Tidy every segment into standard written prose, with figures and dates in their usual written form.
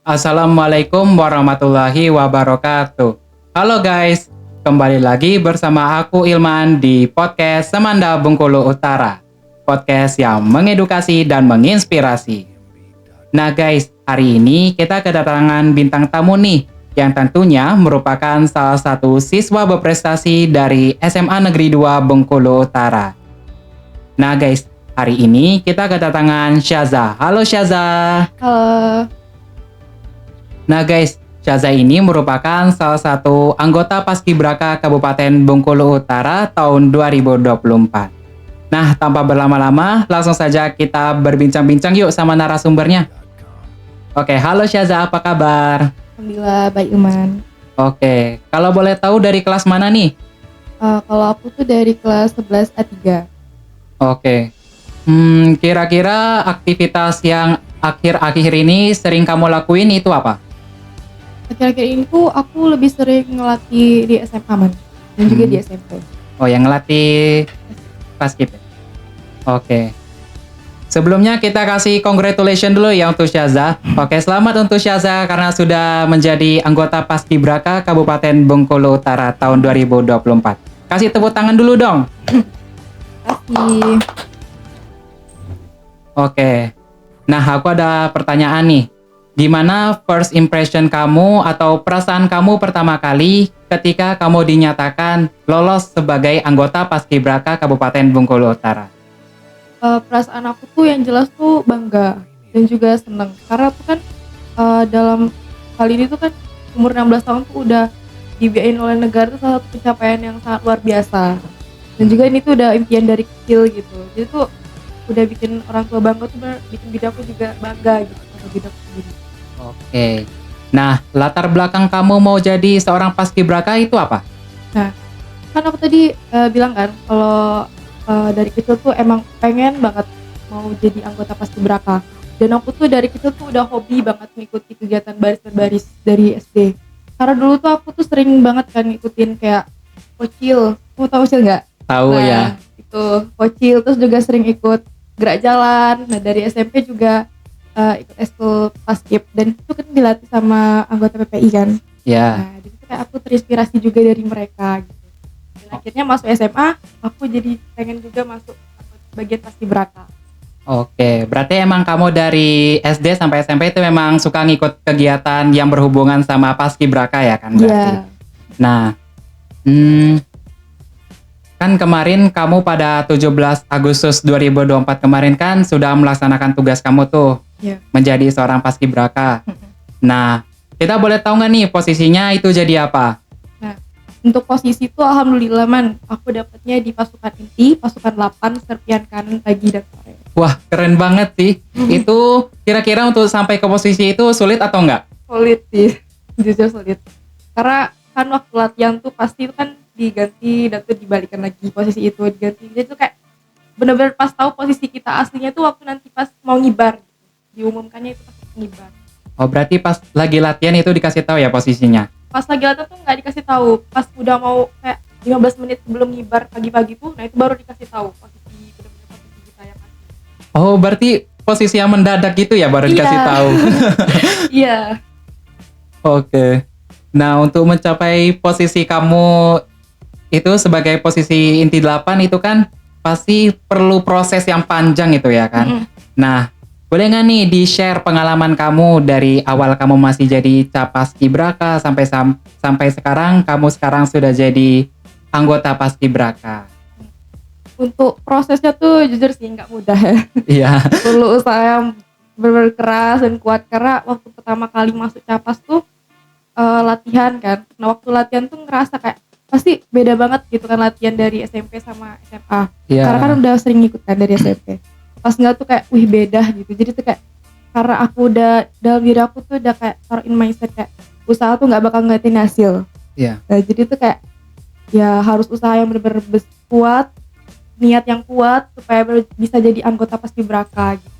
Assalamualaikum warahmatullahi wabarakatuh. Halo guys, kembali lagi bersama aku Ilman di podcast Semanda Bengkulu Utara. Podcast yang mengedukasi dan menginspirasi. Nah guys, hari ini kita kedatangan bintang tamu nih, yang tentunya merupakan salah satu siswa berprestasi dari SMA Negeri 2 Bengkulu Utara. Nah guys, hari ini kita kedatangan Syaza. Halo Syaza. Halo. Nah guys, Syaza ini merupakan salah satu anggota Paskibraka Kabupaten Bengkulu Utara tahun 2024. Nah, tanpa berlama-lama, langsung saja kita berbincang-bincang yuk sama narasumbernya. Oke, halo Syaza, apa kabar? Alhamdulillah baik Iman. Oke, kalau boleh tahu dari kelas mana nih? Kalau aku tuh dari kelas 11 A3. Oke, kira-kira aktivitas yang akhir-akhir ini sering kamu lakuin itu apa? Akhir-akhir ini tuh aku lebih sering ngelatih di SMA man, dan juga di SMP. Oh, yang ngelatih paskib ya? Oke. Sebelumnya kita kasih congratulations dulu ya untuk Syaza. Oke, selamat untuk Syaza karena sudah menjadi anggota Paskibraka Kabupaten Bengkulu Utara tahun 2024. Kasih tepuk tangan dulu dong. Kasih. Oke. Nah, aku ada pertanyaan nih. Gimana first impression kamu atau perasaan kamu pertama kali ketika kamu dinyatakan lolos sebagai anggota Paskibraka Kabupaten Bengkulu Utara? Perasaan aku tuh yang jelas tuh bangga dan juga seneng. Karena tuh kan dalam kali ini tuh kan umur 16 tahun tuh udah dibiayain oleh negara tuh salah satu pencapaian yang sangat luar biasa. Dan juga ini tuh udah impian dari kecil gitu. Jadi tuh udah bikin orang tua bangga tuh bikin bidangku juga bangga gitu sama bidangku sendiri. Oke. Nah, latar belakang kamu mau jadi seorang paskibraka itu apa? Nah, kan aku tadi bilang kan kalau dari kecil tuh emang pengen banget mau jadi anggota Paskibraka. Dan aku tuh dari kecil tuh udah hobi banget ngikuti kegiatan baris berbaris dari SD. Karena dulu tuh aku tuh sering banget kan ngikutin kayak Kocil. Kamu tahu Kocil nggak? Tahu Nah, ya. itu Kocil, terus juga sering ikut gerak jalan. Nah, dari SMP juga ikut eskul paskib, dan itu kan dilatih sama anggota PPI kan. Ya. Nah, jadi tuh kayak aku terinspirasi juga dari mereka gitu. Dan akhirnya masuk SMA, aku jadi pengen juga masuk bagian paskibraka. Oke, berarti emang kamu dari SD sampai SMP itu memang suka ngikut kegiatan yang berhubungan sama paskibraka ya kan berarti? Iya. Nah, kan kemarin kamu pada 17 Agustus 2024 kemarin kan sudah melaksanakan tugas kamu tuh Iya. menjadi seorang paskibraka. Nah, kita boleh tahu nggak nih posisinya itu jadi apa? Nah, untuk posisi itu alhamdulillah man, aku dapatnya di pasukan inti, pasukan 8, serpian kanan, pagi dan sore. Wah, keren banget sih. Itu kira-kira untuk sampai ke posisi itu sulit atau enggak? Sulit sih, jujur sulit. Karena kan waktu latihan tuh pasti kan diganti dan tuh dibalikan lagi posisi itu diganti. Jadi tuh kayak bener-bener pas tahu posisi kita aslinya tuh waktu nanti pas mau ngibar. Diumumkannya itu pas ngibar. Oh, berarti pas lagi latihan itu dikasih tahu ya posisinya? Pas lagi latihan tuh nggak dikasih tahu, pas udah mau kayak 15 menit sebelum ngibar pagi-pagi tuh, nah itu baru dikasih tahu posisi, bener-bener posisi kita yang asli. Oh, berarti posisi yang mendadak gitu ya baru dikasih Iya. tahu. Iya. Oke. Nah, untuk mencapai posisi kamu itu sebagai posisi inti 8 itu kan pasti perlu proses yang panjang itu ya kan? Nah, boleh nggak nih di-share pengalaman kamu dari awal kamu masih jadi Paskibraka sampai sekarang kamu sekarang sudah jadi anggota Paskibraka? Untuk prosesnya tuh jujur sih nggak mudah ya. Iya. Perlu usaha yang benar-benar keras dan kuat, karena waktu pertama kali masuk Capas tuh latihan kan. Nah, waktu latihan tuh ngerasa kayak pasti beda banget gitu kan latihan dari SMP sama SMA. Iya. Karena kan udah sering ngikut kan dari SMP. Pas nggak tuh kayak wih beda gitu. Jadi tuh kayak karena aku udah dalam diri aku tuh udah kayak taruhin mindset kayak usaha tuh nggak bakal ngeliatin hasil. Iya. Nah, jadi tuh kayak ya harus usaha yang benar-benar kuat, niat yang kuat supaya bisa jadi anggota Paskibraka gitu.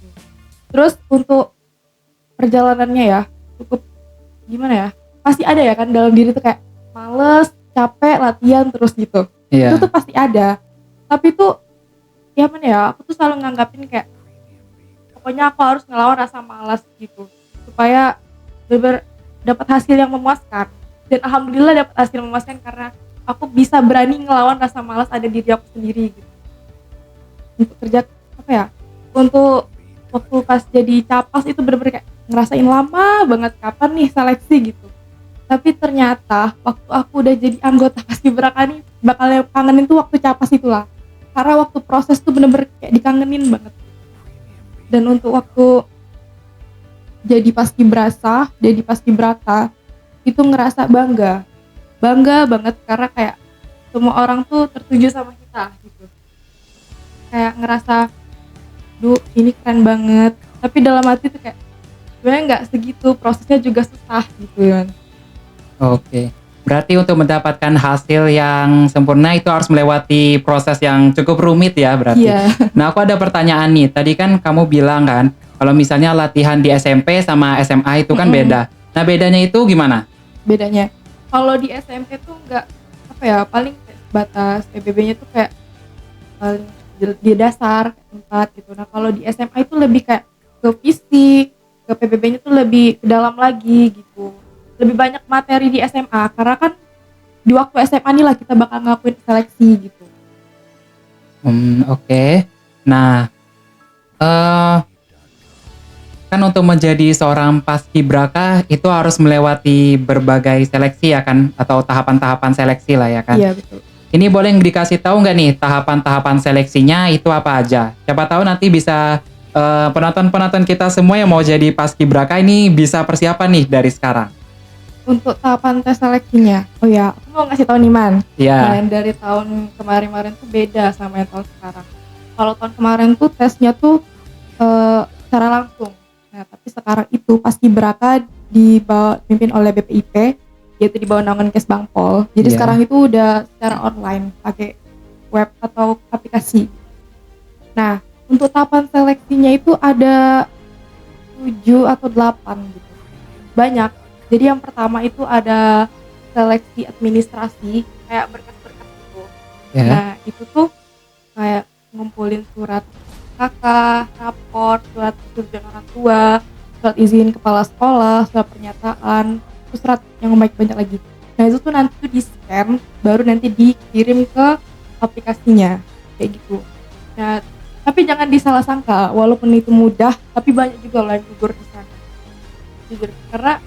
Terus untuk perjalanannya ya cukup gimana ya? Pasti ada ya kan dalam diri tuh kayak males, capek, latihan terus gitu. Iya. Itu tuh pasti ada. Tapi tuh ya mana ya? Aku tuh selalu nganggapin kayak pokoknya aku harus ngelawan rasa malas gitu. Supaya bener-bener dapat hasil yang memuaskan. Dan alhamdulillah dapat hasil memuaskan karena aku bisa berani ngelawan rasa malas ada di diri aku sendiri gitu. Untuk kerja apa ya? Untuk waktu pas jadi capas itu bener-bener kayak ngerasain lama banget kapan nih seleksi gitu. Tapi ternyata waktu aku udah jadi anggota Paskibraka nih bakal yang kangenin tuh waktu capas itulah. Karena waktu proses tuh bener-bener kayak dikangenin banget. Dan untuk waktu jadi Paskibraka itu ngerasa bangga banget karena kayak semua orang tuh tertuju sama kita gitu. Kayak ngerasa, duh ini keren banget. Tapi dalam hati tuh kayak sebenarnya nggak segitu, prosesnya juga susah gitu kan. Oke. Berarti untuk mendapatkan hasil yang sempurna itu harus melewati proses yang cukup rumit ya berarti. Iya. Nah, aku ada pertanyaan nih. Tadi kan kamu bilang kan kalau misalnya latihan di SMP sama SMA itu kan beda. Nah, bedanya itu gimana? Bedanya kalau di SMP tuh nggak apa ya, paling kayak batas PBB-nya tuh kayak paling di dasar kayak 4 gitu. Nah kalau di SMA itu lebih kayak ke fisik, ke PBB-nya tuh lebih ke dalam lagi gitu. Lebih banyak materi di SMA karena kan di waktu SMA nih lah kita bakal ngelakuin seleksi gitu. Oke. Nah, kan untuk menjadi seorang paskibraka itu harus melewati berbagai seleksi ya kan, atau tahapan-tahapan seleksi lah ya kan. Iya betul. Ini boleh dikasih tahu nggak nih tahapan-tahapan seleksinya itu apa aja? Siapa tahu nanti bisa penonton-penonton kita semua yang mau jadi paskibraka ini bisa persiapan nih dari sekarang. Untuk tahapan tes seleksinya, oh ya aku mau ngasih tahu nih Man. Iya. Yang dari tahun kemarin tuh beda sama yang tahun sekarang. Kalau tahun kemarin tuh tesnya tuh secara langsung. Nah, tapi sekarang itu Paskibraka dipimpin oleh BPIP, yaitu di bawah naungan Kesbangpol. Jadi Iya. sekarang itu udah secara online, pakai web atau aplikasi. Nah, untuk tahapan seleksinya itu ada 7 atau 8 gitu. Banyak. Jadi yang pertama itu ada seleksi administrasi, kayak berkas-berkas gitu. Ya. Nah, itu tuh kayak ngumpulin surat kakak, raport, surat persetujuan orang tua, surat izin kepala sekolah, surat pernyataan, terus surat yang banyak lagi. Nah itu tuh nanti tuh di scan, baru nanti dikirim ke aplikasinya, kayak gitu. Nah tapi jangan disalah sangka, walaupun itu mudah, tapi banyak juga loh yang gugur di sana. Jujur, karena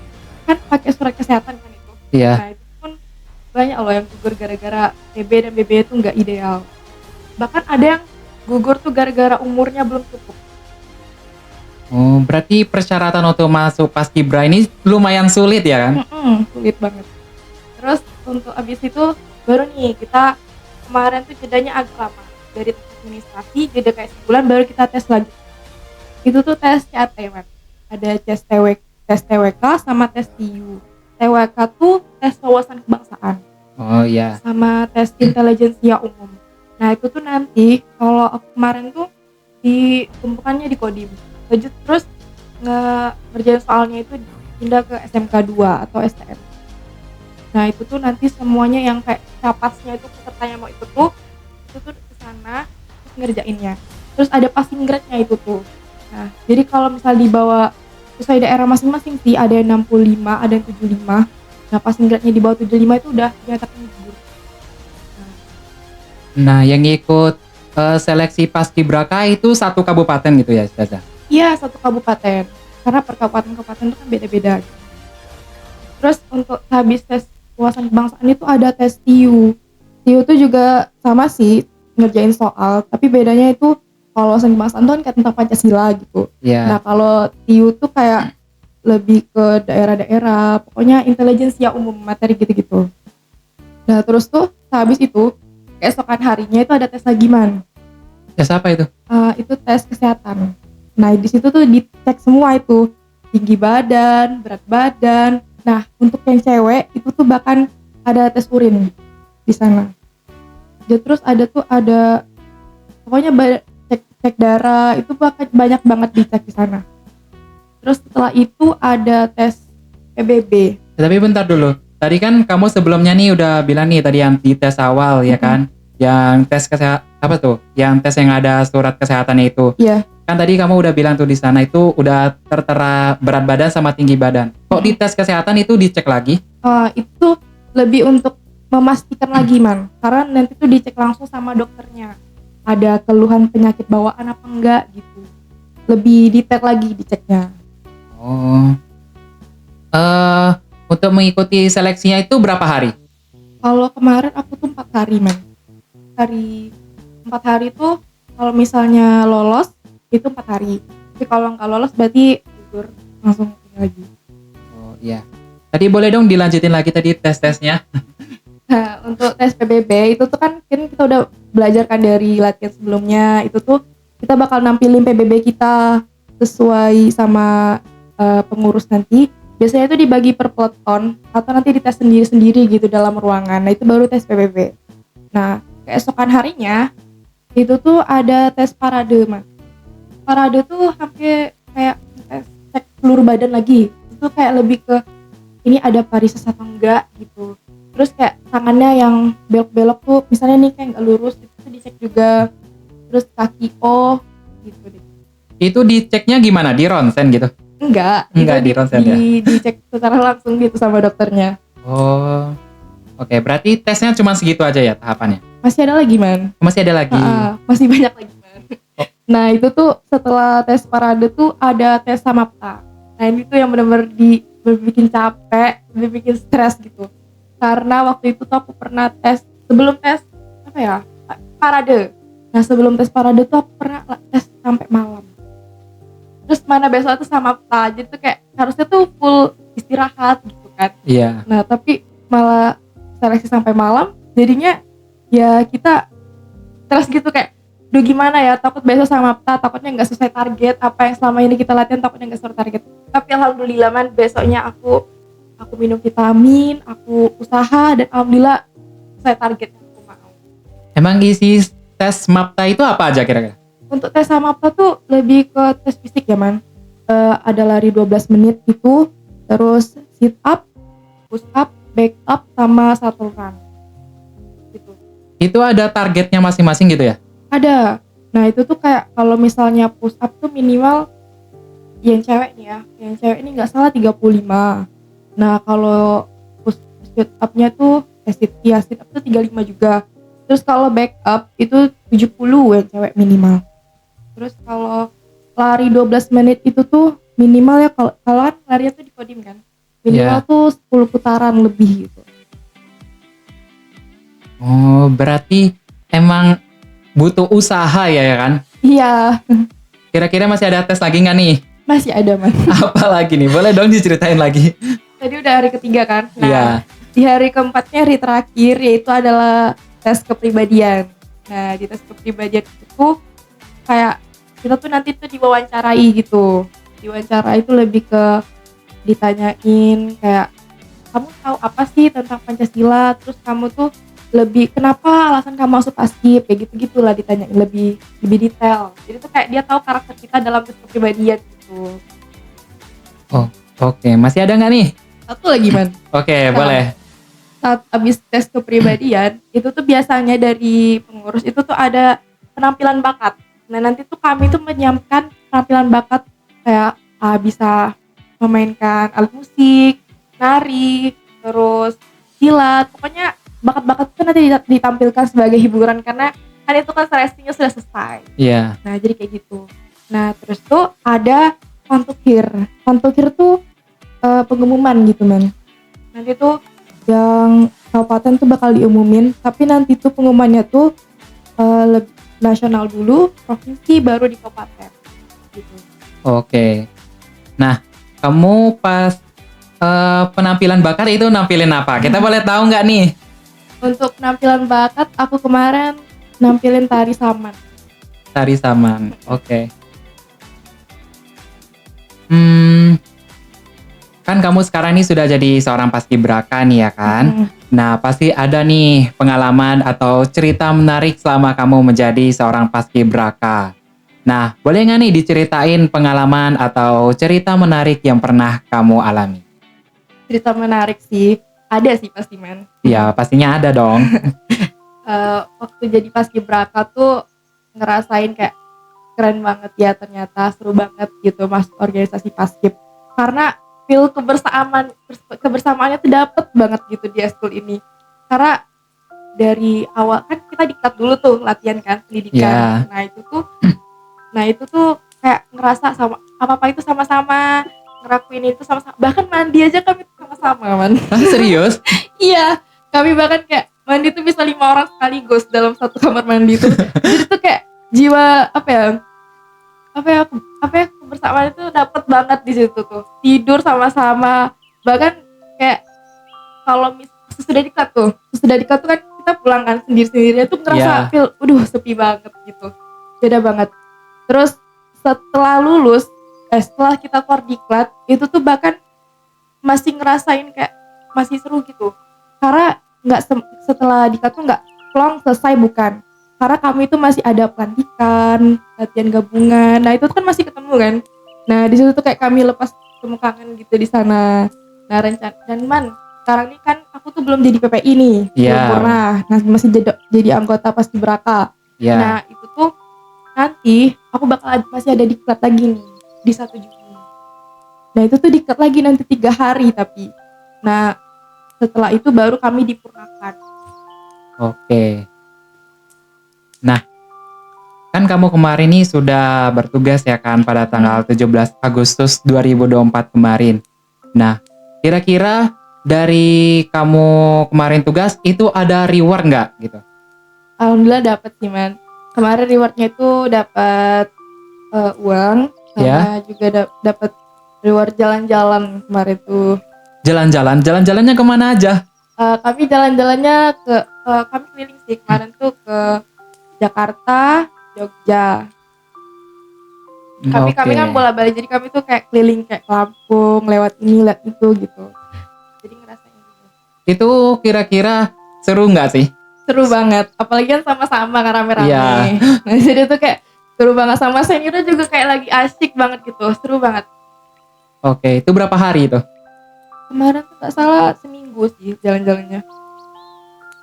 kan pakai surat kesehatan kan itu. Iya. Nah itu pun banyak loh yang gugur gara-gara TB dan BB itu nggak ideal. Bahkan ada yang gugur tuh gara-gara umurnya belum cukup. Oh, berarti persyaratan untuk masuk paskibra ini lumayan sulit ya kan? Sulit banget. Terus untuk abis itu baru nih kita kemarin tuh jedanya agak lama. Dari tes administrasi jeda kayak sebulan baru kita tes lagi. Itu tuh tes CAT man. Ada tes TWK sama tes TIU. TWK tuh tes wawasan kebangsaan. Oh iya. Sama tes intelijensia umum. Nah itu tuh nanti kalau aku kemarin tuh ditumpukannya di Kodim. Terus ngerjain soalnya itu pindah ke SMK 2 atau STM. Nah itu tuh nanti semuanya yang kayak capasnya itu pesertanya mau ikut tuh itu tuh kesana terus ngerjainnya. Terus ada passing grade-nya itu tuh. Nah jadi kalau misal dibawa sesuai daerah masing-masing sih, ada yang 65, ada yang 75. Nah passing grade-nya di bawah 75 itu udah dinyatakan gugur. Nah, yang ikut seleksi paskibraka itu satu kabupaten gitu ya, Ustazah? Iya, satu kabupaten. Karena per kabupaten itu kan beda-beda. Terus untuk habis tes wawasan kebangsaan itu ada tes TIU. TIU itu juga sama sih, ngerjain soal. Tapi bedanya itu kalau wawasan kebangsaan itu kan kayak tentang Pancasila gitu. Iya. Nah kalau TIU tuh kayak lebih ke daerah-daerah. Pokoknya intelijensia umum, materi gitu-gitu. Nah terus tuh habis itu, keesokan harinya itu ada tes lagi man. Tes apa itu? Itu tes kesehatan. Nah di situ tuh dicek semua itu tinggi badan, berat badan. Nah untuk yang cewek itu tuh bahkan ada tes urin di sana. Dan terus ada pokoknya cek darah itu bahkan banyak banget dicek di sana. Terus setelah itu ada tes PBB. Tapi bentar dulu. Tadi kan kamu sebelumnya nih udah bilang nih tadi yang di tes awal ya kan? Yang tes kesehatan apa tuh? Yang tes yang ada surat kesehatannya itu. Iya. Kan tadi kamu udah bilang tuh di sana itu udah tertera berat badan sama tinggi badan. Kok di tes kesehatan itu dicek lagi? Itu lebih untuk memastikan lagi man, karena nanti tuh dicek langsung sama dokternya. Ada keluhan penyakit bawaan apa enggak gitu. Lebih detail lagi diceknya. Oh. Untuk mengikuti seleksinya itu berapa hari? Kalau kemarin aku tuh 4 hari man. 4 hari tuh kalau misalnya lolos itu 4 hari. Tapi kalau nggak lolos berarti gugur langsung lagi. Oh iya. Tadi boleh dong dilanjutin lagi tadi tes-tesnya? Nah, untuk tes PBB itu tuh kan kita udah belajar kan dari latihan sebelumnya. Itu tuh kita bakal nampilin PBB kita sesuai sama pengurus nanti. Biasanya itu dibagi per peloton atau nanti dites sendiri-sendiri gitu dalam ruangan. Nah, itu baru tes PBB. Nah, keesokan harinya itu tuh ada tes parade, Mas. Parade tuh hampir kayak tes cek seluruh badan lagi. Itu kayak lebih ke ini ada varises atau enggak gitu. Terus kayak tangannya yang belok-belok tuh misalnya nih kayak nggak lurus itu tuh dicek juga. Terus kaki gitu deh. Itu diceknya gimana? Di ronsen gitu? Enggak Di ronsen ya? Dicek secara langsung gitu sama dokternya. Oh. Oke, berarti tesnya cuma segitu aja ya tahapannya? Masih ada lagi man. Masih ada lagi? Masih banyak lagi man. Nah itu tuh setelah tes parade tuh ada tes samapta. Nah ini tuh yang benar-benar bikin capek, bikin stres gitu. Karena waktu itu tuh aku pernah tes sebelum tes parade. Nah sebelum tes parade tuh aku pernah tes sampai malam. Terus mana besok tuh samapta, jadi tuh kayak harusnya tuh full istirahat gitu kan. Iya. Nah tapi malah seleksi sampai malam, jadinya ya kita stres gitu kayak duh gimana ya, takut besok samapta, takutnya nggak sesuai target apa yang selama ini kita latihan, takutnya nggak sesuai target. Tapi alhamdulillah man, besoknya aku minum vitamin, aku usaha dan alhamdulillah sesuai target yang aku mau. Emang isi tes MAPTA itu apa aja kira-kira? Untuk tes samapta tuh lebih ke tes fisik ya man. Ada lari 12 menit itu, terus sit up, push up, back up, sama shuttle run gitu. Itu ada targetnya masing-masing gitu ya? Ada. Nah itu tuh kayak kalau misalnya push up tuh minimal yang cewek nih ya, yang cewek ini nggak salah 35. Nah kalau sit up-nya tuh sit up tuh 35 juga. Terus kalau back up itu 70 yang cewek minimal. Terus kalau lari 12 menit itu tuh minimal ya, kalau kan larinya tuh di kodim kan, minimal tuh 10 putaran lebih gitu. Oh berarti emang butuh usaha ya kan? Iya. Kira-kira masih ada tes lagi nggak nih? Masih ada man. Apa lagi nih? Boleh dong diceritain lagi? Tadi udah hari ketiga kan? Nah, Iya. di hari keempatnya, hari terakhir, yaitu adalah tes kepribadian. Nah, di tes kepribadian itu kayak kita tuh nanti tuh diwawancarai gitu. Diwawancara itu lebih ke ditanyain kayak kamu tahu apa sih tentang Pancasila, terus kamu tuh lebih kenapa alasan kamu masuk Paskib, kayak gitu-gitulah ditanyain lebih detail. Jadi tuh kayak dia tahu karakter kita dalam tes kepribadian gitu. Oh, oke. Masih ada nggak nih? Satu lagi man. Oke, boleh. Saat abis tes kepribadian itu tuh biasanya dari pengurus itu tuh ada penampilan bakat. Nah nanti tuh kami tuh menyiapkan penampilan bakat kayak bisa memainkan alat musik, nari, terus silat, pokoknya bakat-bakat itu nanti ditampilkan sebagai hiburan karena kan itu kan seleksinya sudah selesai. Iya. Nah jadi kayak gitu. Nah terus tuh ada Fantukir tuh pengumuman gitu man. Nanti tuh yang kabupaten tuh bakal diumumin, tapi nanti tuh pengumumannya tuh nasional dulu, provinsi, baru di kabupaten gitu. Oke. Nah, kamu pas penampilan bakat itu nampilin apa? Kita boleh tahu nggak nih? Untuk penampilan bakat, aku kemarin nampilin tari saman. Tari saman, oke. Kan kamu sekarang ini sudah jadi seorang paskibraka nih ya kan? Nah pasti ada nih pengalaman atau cerita menarik selama kamu menjadi seorang paskibraka. Nah boleh nggak nih diceritain pengalaman atau cerita menarik yang pernah kamu alami? Cerita menarik sih, ada sih pasti man. Ya pastinya ada dong. Waktu jadi paskibraka tuh ngerasain kayak keren banget ya, ternyata seru banget gitu masuk organisasi Paskib. Karena feel kebersamaannya tuh dapet banget gitu di eskul ini. Karena dari awal kan kita diklat dulu tuh latihan kan pendidikan. Ya. Nah itu tuh kayak ngerasa sama apa itu sama-sama, ngelakuin itu sama-sama. Bahkan mandi aja kami tuh sama-sama, man. Ah, serius? Iya, kami bahkan kayak mandi tuh bisa 5 orang sekaligus dalam satu kamar mandi tuh. Jadi tuh kayak jiwa kebersamaan itu dapet banget di situ tuh. Tidur sama-sama, bahkan kayak kalau sesudah diklat tuh kan kita pulang kan sendiri-sendirinya tuh ngerasa feel sepi banget gitu, beda banget. Terus setelah kita keluar diklat itu tuh bahkan masih ngerasain kayak masih seru gitu, karena setelah diklat tuh nggak plong selesai, bukan, karena kami itu masih ada pelantikan, latihan gabungan. Nah itu kan masih ketemu kan. Nah di situ tuh kayak kami lepas temu kangen gitu di sana. Nah sekarang ini kan aku tuh belum jadi PPI nih, belum pernah. Nah masih jadi anggota Paskibraka. Nah itu tuh nanti aku masih ada diklat lagi nih di 1 Juni. Nah itu tuh diklat lagi nanti 3 hari tapi. Nah setelah itu baru kami dipurnakan. Oke. Nah, kan kamu kemarin nih sudah bertugas ya kan pada tanggal 17 Agustus 2024 kemarin. Nah, kira-kira dari kamu kemarin tugas itu ada reward nggak gitu? Alhamdulillah dapet sih, man. Kemarin rewardnya itu dapat uang, sama juga dapat reward jalan-jalan kemarin tuh. Jalan-jalannya kemana aja? Kami jalan-jalannya kami keliling sih kemarin tuh ke Jakarta, Jogja. Kami kan bola balik, jadi kami tuh kayak keliling kayak ke Lampung, lewat ini, lewat itu gitu. Jadi ngerasain gitu. Itu kira-kira seru nggak sih? Seru banget, apalagi kan sama-sama kan rame-rame. Nah jadi tuh kayak seru banget, sama seniornya juga kayak lagi asik banget gitu, seru banget. Oke, itu berapa hari itu? Kemarin tuh gak salah seminggu sih jalan-jalannya.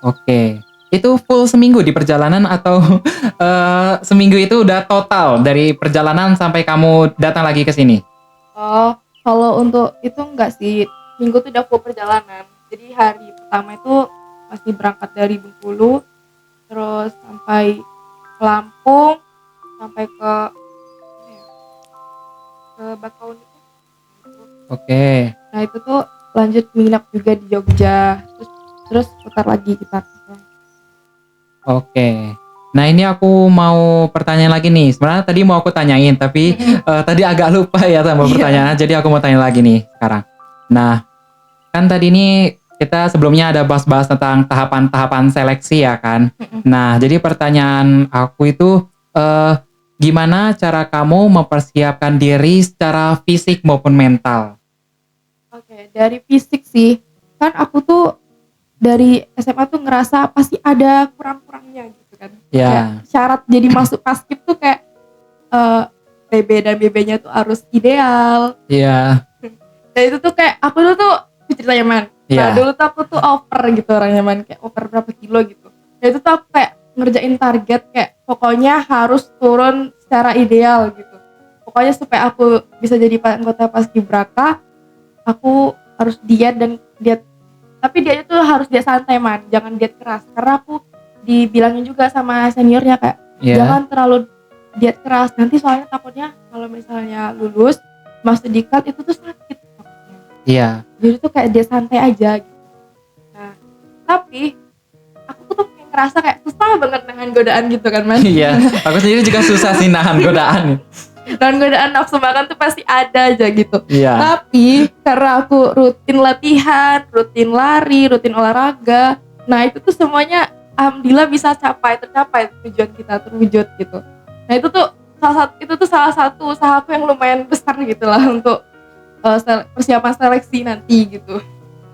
Oke, itu full seminggu di perjalanan atau seminggu itu udah total dari perjalanan sampai kamu datang lagi ke sini? Oh, kalau untuk itu enggak sih, minggu tuh udah full perjalanan. Jadi hari pertama itu masih berangkat dari Bengkulu, terus sampai ke Lampung, sampai ke Bakauni itu. Oke. Nah itu tuh lanjut menginap juga di Jogja, terus putar lagi kita. Oke. Nah ini aku mau pertanyaan lagi nih. Sebenarnya tadi mau aku tanyain, tapi tadi agak lupa ya sama pertanyaannya. Jadi aku mau tanya lagi nih sekarang. Nah, kan tadi nih kita sebelumnya ada bahas-bahas tentang tahapan-tahapan seleksi ya kan. Nah, jadi pertanyaan aku itu gimana cara kamu mempersiapkan diri secara fisik maupun mental? Oke, dari fisik sih, kan aku tuh dari SMA tuh ngerasa pasti ada kurang-kurangnya gitu kan. Kayak syarat jadi masuk Paskib tuh kayak PB dan BB-nya tuh harus ideal. Dan itu tuh kayak aku tuh ceritanya, man. Nah dulu tuh aku tuh over gitu orangnya, man, kayak over berapa kilo gitu. Dan itu tuh aku kayak ngerjain target kayak pokoknya harus turun secara ideal gitu. Pokoknya supaya aku bisa jadi anggota Paskibraka, aku harus diet tapi dietnya tuh harus diet santai, man, jangan diet keras, karena aku dibilangin juga sama seniornya kayak jangan terlalu diet keras, nanti soalnya takutnya kalau misalnya lulus masuk diklat itu tuh sakit takutnya. Jadi tuh kayak diet santai aja gitu. Nah tapi aku tuh kayak ngerasa kayak susah banget nahan godaan gitu kan, man. Aku sendiri juga susah sih nahan godaan. Dan godaan nafsu makan tuh pasti ada aja gitu. Tapi karena aku rutin latihan, rutin lari, rutin olahraga, nah itu tuh semuanya alhamdulillah bisa tercapai tujuan kita terwujud gitu. Nah itu tuh salah satu usaha aku yang lumayan besar gitu lah untuk persiapan seleksi nanti gitu.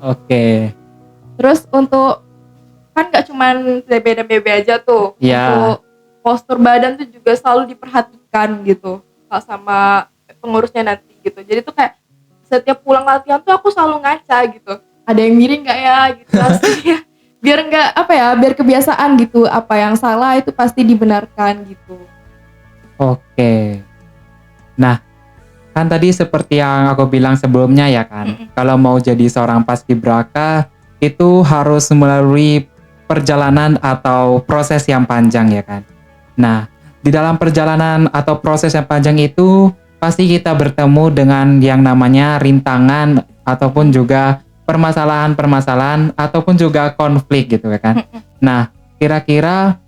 Oke. Terus untuk kan gak cuman DB dan BB aja tuh, untuk postur badan tuh juga selalu diperhatikan gitu sama pengurusnya nanti gitu. Jadi tuh kayak setiap pulang latihan tuh aku selalu ngaca gitu, ada yang miring gak ya gitu ya. Biar nggak biar kebiasaan gitu, apa yang salah itu pasti dibenarkan gitu. Oke. Nah, kan tadi seperti yang aku bilang sebelumnya ya kan, kalau mau jadi seorang paskibraka itu harus melalui perjalanan atau proses yang panjang ya kan. Nah, di dalam perjalanan atau proses yang panjang itu pasti kita bertemu dengan yang namanya rintangan ataupun juga permasalahan-permasalahan ataupun juga konflik gitu ya kan. Nah, kira-kira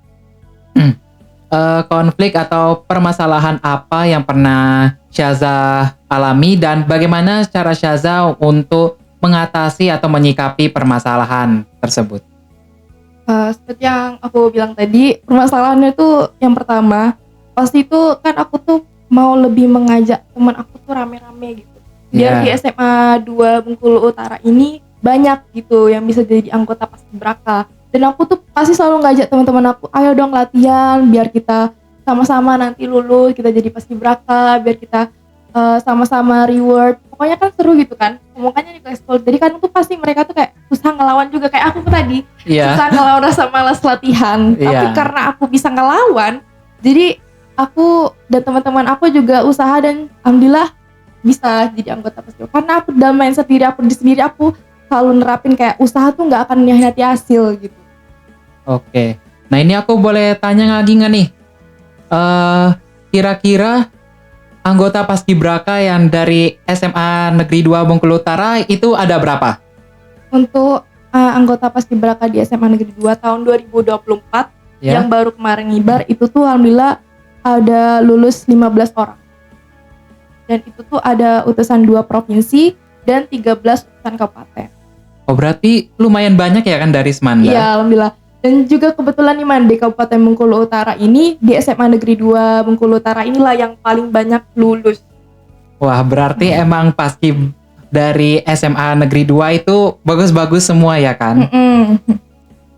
konflik atau permasalahan apa yang pernah Syaza alami dan bagaimana cara Syaza untuk mengatasi atau menyikapi permasalahan tersebut? Seperti yang aku bilang tadi, permasalahannya itu yang pertama, pasti itu kan aku tuh mau lebih mengajak teman aku tuh rame-rame gitu. Biar di SMA 2 Bengkulu Utara ini banyak gitu yang bisa jadi anggota paskibraka. Dan aku tuh pasti selalu ngajak teman-teman aku, ayo dong latihan biar kita sama-sama nanti lulus, kita jadi paskibraka, biar kita sama-sama reward. Pokoknya kan seru gitu kan. Makanya di kelas jadi kan tuh pasti mereka tuh kayak susah ngelawan juga kayak aku tuh tadi. Susah ngelawan rasa malas latihan. Tapi karena aku bisa ngelawan, jadi aku dan teman-teman aku juga usaha dan alhamdulillah bisa jadi anggota paskibraka. Karena aku dalam mindset diri aku sendiri, aku selalu nerapin kayak usaha tuh nggak akan mengkhianati hasil gitu. Oke. Nah, ini aku boleh tanya lagi nggak nih? Kira-kira anggota paskibraka yang dari SMA Negeri 2 Bengkulu Utara itu ada berapa? Untuk anggota paskibraka di SMA Negeri 2 tahun 2024 yang baru kemarin ngibar itu tuh alhamdulillah ada lulus 15 orang. Dan itu tuh ada utusan 2 provinsi dan 13 utusan kabupaten. Oh, berarti lumayan banyak ya kan dari Semanda? Iya, alhamdulillah. Dan juga kebetulan nih Man, di Kabupaten Bengkulu Utara ini, di SMA Negeri 2 Bengkulu Utara inilah yang paling banyak lulus. Wah, berarti emang paski dari SMA Negeri 2 itu bagus-bagus semua ya kan?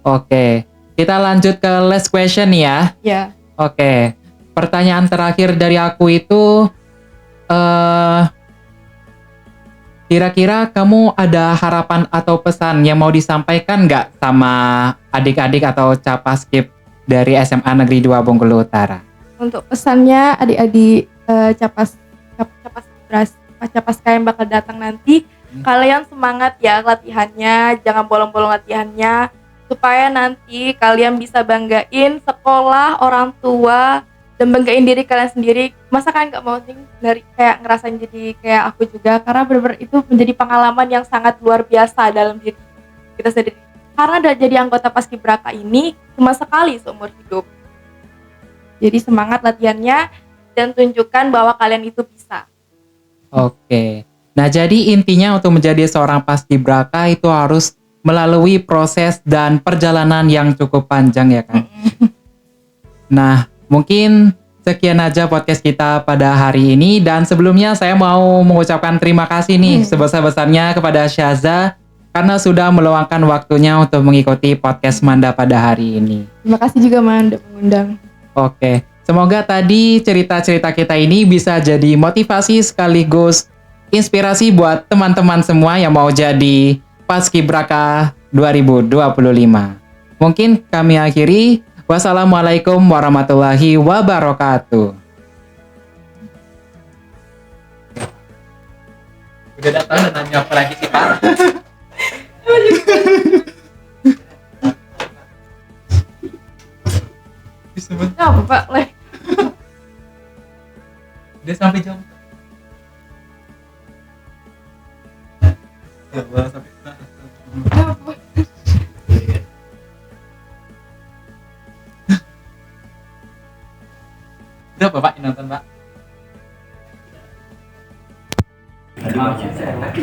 Oke, kita lanjut ke last question nih ya. Ya. Oke, pertanyaan terakhir dari aku itu, kira-kira kamu ada harapan atau pesan yang mau disampaikan nggak sama adik-adik atau capaskib dari SMA Negeri 2 Bengkulu Utara? Untuk pesannya adik-adik capaska yang bakal datang nanti, kalian semangat ya latihannya, jangan bolong-bolong latihannya, supaya nanti kalian bisa banggain sekolah, orang tua, dan banggain diri kalian sendiri. Masa kalian gak mau sih dari kayak ngerasain jadi kayak aku juga, karena benar-benar itu menjadi pengalaman yang sangat luar biasa dalam diri kita sendiri. Karena udah jadi anggota paskibraka ini cuma sekali seumur hidup. Jadi semangat latihannya dan tunjukkan bahwa kalian itu bisa. Oke. Nah, jadi intinya untuk menjadi seorang paskibraka itu harus melalui proses dan perjalanan yang cukup panjang ya kan? Nah, mungkin sekian aja podcast kita pada hari ini, dan sebelumnya saya mau mengucapkan terima kasih nih sebesar-besarnya kepada Syaza karena sudah meluangkan waktunya untuk mengikuti podcast Manda pada hari ini. Terima kasih juga Man udah mengundang. Oke, semoga tadi cerita-cerita kita ini bisa jadi motivasi sekaligus inspirasi buat teman-teman semua yang mau jadi Paskibraka 2025. Mungkin kami akhiri. Wassalamualaikum warahmatullahi wabarakatuh. Udah datang dan nanya apa lagi sih Pak? Disebutnya apa Pak? Udah sampai jam. Ya Allah, sampai Apa? berapa Pak yang nonton Pak? Tadi